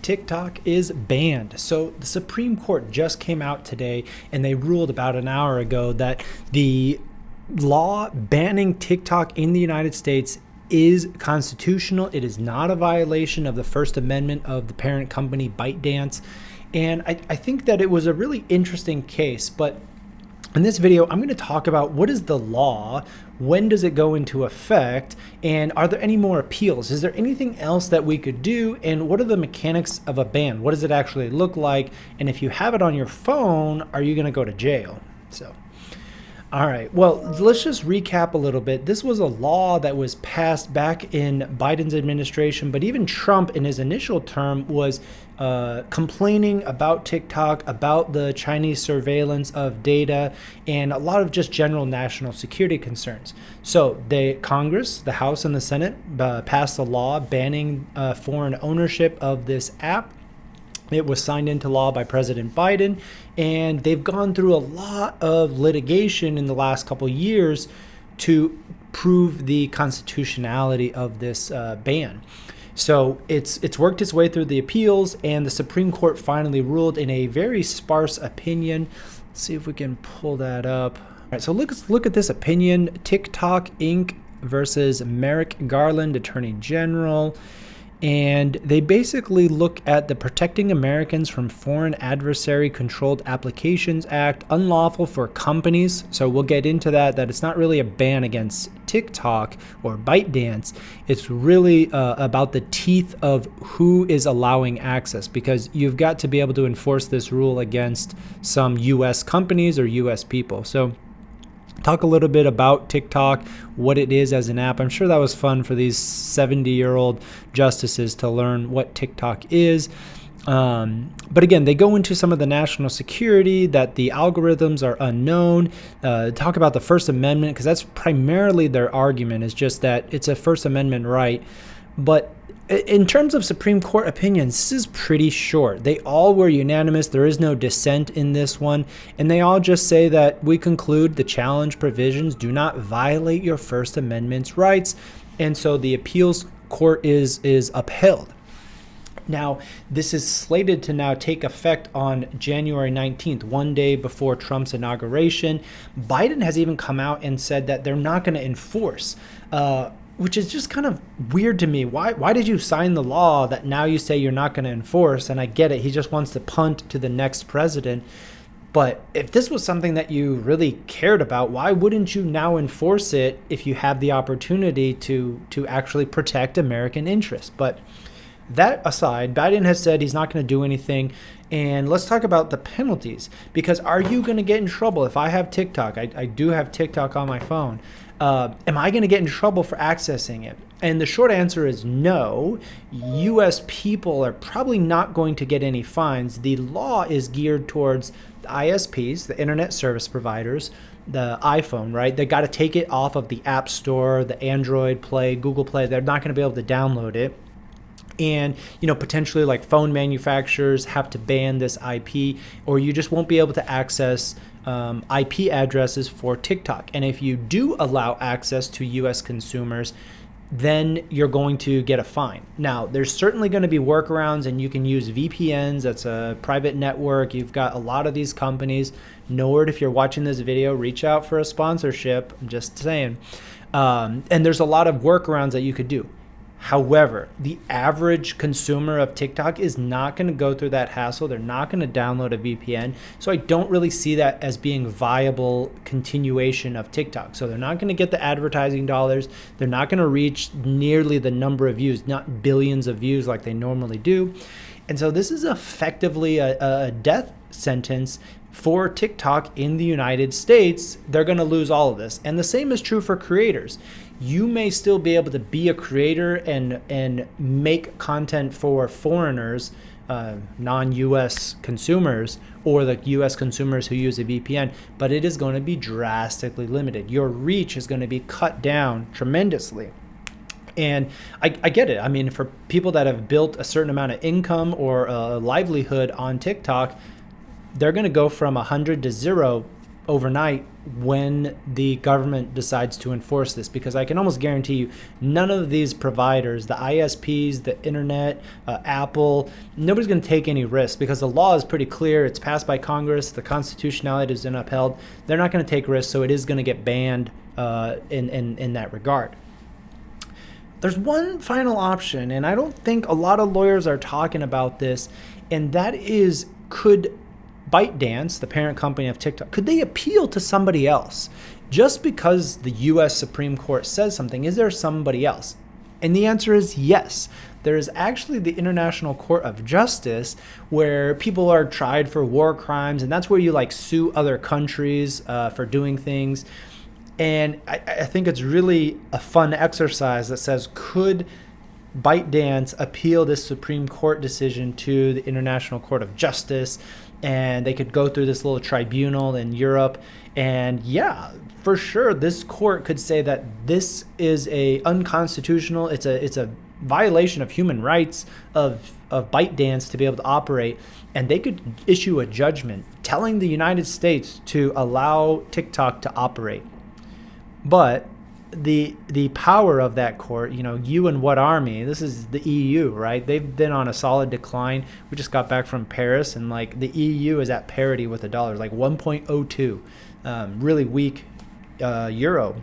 TikTok is banned. So the Supreme Court just came out today and they ruled about an hour ago that the law banning TikTok in the United States is constitutional. It is not a violation of the First Amendment of the parent company ByteDance. And I think that it was a really interesting case, but in this video, I'm going to talk about what is the law, when does it go into effect, and are there any more appeals? Is there anything else that we could do, and what are the mechanics of a ban? What does it actually look like? And if you have it on your phone, are you going to go to jail? All right, well, let's just recap a little bit. This was a law that was passed back in Biden's administration, but even Trump in his initial term was complaining about TikTok, about the Chinese surveillance of data, and a lot of just general national security concerns. So Congress, the House and the Senate passed a law banning foreign ownership of this app. It was signed into law by President Biden, and they've gone through a lot of litigation in the last couple of years to prove the constitutionality of this ban. So it's worked its way through the appeals, and the Supreme Court finally ruled in a very sparse opinion. Let's see if we can pull that up. All right, so let's look at this opinion. TikTok Inc. versus Merrick Garland, Attorney General. And they basically look at the Protecting Americans from Foreign Adversary Controlled Applications Act, unlawful for companies. So we'll get into that it's not really a ban against TikTok or ByteDance. It's really about the teeth of who is allowing access, because you've got to be able to enforce this rule against some U.S. companies or U.S. people. So talk a little bit about TikTok, what it is as an app. I'm sure that was fun for these 70-year-old justices to learn what TikTok is. But again, they go into some of the national security, that the algorithms are unknown, talk about the First Amendment, because that's primarily their argument, is just that it's a First Amendment right. But in terms of Supreme Court opinions, this is pretty short. They all were unanimous. There is no dissent in this one. And they all just say that we conclude the challenge provisions do not violate your First Amendment's rights. And so the appeals court is upheld. Now, this is slated to now take effect on January 19th, one day before Trump's inauguration. Biden has even come out and said that they're not going to enforce, which is just kind of weird to me. Why did you sign the law that now you say you're not going to enforce? And I get it. He just wants to punt to the next president. But if this was something that you really cared about, why wouldn't you now enforce it if you have the opportunity to actually protect American interests? But that aside, Biden has said he's not going to do anything. And let's talk about the penalties, because are you going to get in trouble? If I have TikTok, I do have TikTok on my phone. Am I going to get in trouble for accessing it? And the short answer is no. U.S. people are probably not going to get any fines. The law is geared towards the ISPs, the internet service providers, the iPhone, right? They got to take it off of the App Store, the Android Play, Google Play. They're not going to be able to download it. And, potentially like phone manufacturers have to ban this IP, or you just won't be able to access IP addresses for TikTok. And if you do allow access to U.S. consumers, then you're going to get a fine. Now, there's certainly going to be workarounds, and you can use VPNs. That's a private network. You've got a lot of these companies. Nord, if you're watching this video, reach out for a sponsorship. I'm just saying. And there's a lot of workarounds that you could do. However, the average consumer of TikTok is not going to go through that hassle. They're not going to download a VPN. So I don't really see that as being viable continuation of TikTok. So they're not going to get the advertising dollars. They're not going to reach nearly the number of views, not billions of views like they normally do. And so this is effectively a death sentence for TikTok in the United States. They're going to lose all of this. And the same is true for creators. You may still be able to be a creator and make content for foreigners, non-US consumers, or the US consumers who use a VPN, but it is going to be drastically limited. Your reach is going to be cut down tremendously. And I get it. I mean, for people that have built a certain amount of income or a livelihood on TikTok, they're going to go from 100 to 0 overnight when the government decides to enforce this, because I can almost guarantee you none of these providers, the ISPs, the internet, Apple, nobody's going to take any risks because the law is pretty clear. It's passed by Congress. The constitutionality is upheld. They're not going to take risks, so it is going to get banned in that regard. There's one final option, and I don't think a lot of lawyers are talking about this, and that is, could ByteDance, the parent company of TikTok, could they appeal to somebody else? Just because the U.S. Supreme Court says something, is there somebody else? And the answer is yes. There is actually the International Court of Justice where people are tried for war crimes, and that's where you sue other countries for doing things. And I think it's really a fun exercise that says, could ByteDance appeal this Supreme Court decision to the International Court of Justice? And they could go through this little tribunal in Europe. And yeah, for sure, this court could say that this is a unconstitutional, it's a violation of human rights of ByteDance to be able to operate. And they could issue a judgment telling the United States to allow TikTok to operate. But the power of that court, you and what army? This is the EU, right? They've been on a solid decline. We just got back from Paris, and the EU is at parity with the dollar, 1.02, really weak euro.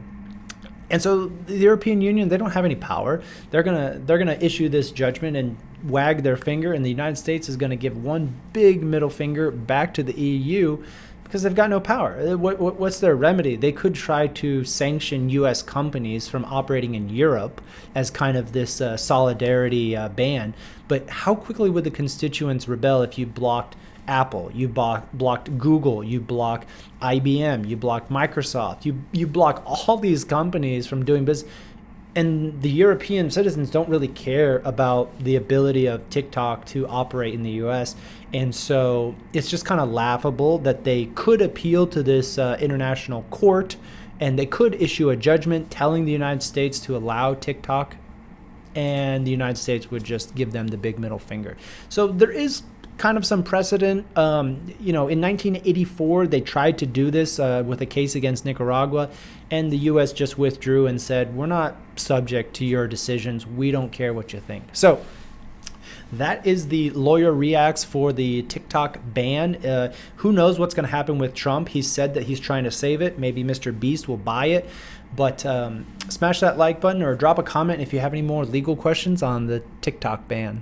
And so the European Union, they don't have any power. They're gonna issue this judgment and wag their finger, and the United States is gonna give one big middle finger back to the EU. Because they've got no power. What's their remedy? They could try to sanction U.S. companies from operating in Europe as kind of this solidarity ban. But how quickly would the constituents rebel if you blocked Apple, you blocked Google, you block IBM, you block Microsoft, you block all these companies from doing business? And the European citizens don't really care about the ability of TikTok to operate in the U.S. And so it's just kind of laughable that they could appeal to this international court, and they could issue a judgment telling the United States to allow TikTok, and the United States would just give them the big middle finger. So there is kind of some precedent. In 1984, they tried to do this with a case against Nicaragua, and the U.S. just withdrew and said, we're not subject to your decisions. We don't care what you think. So that is the lawyer reacts for the TikTok ban. Who knows what's going to happen with Trump? He said that he's trying to save it. Maybe Mr. Beast will buy it. But smash that like button or drop a comment if you have any more legal questions on the TikTok ban.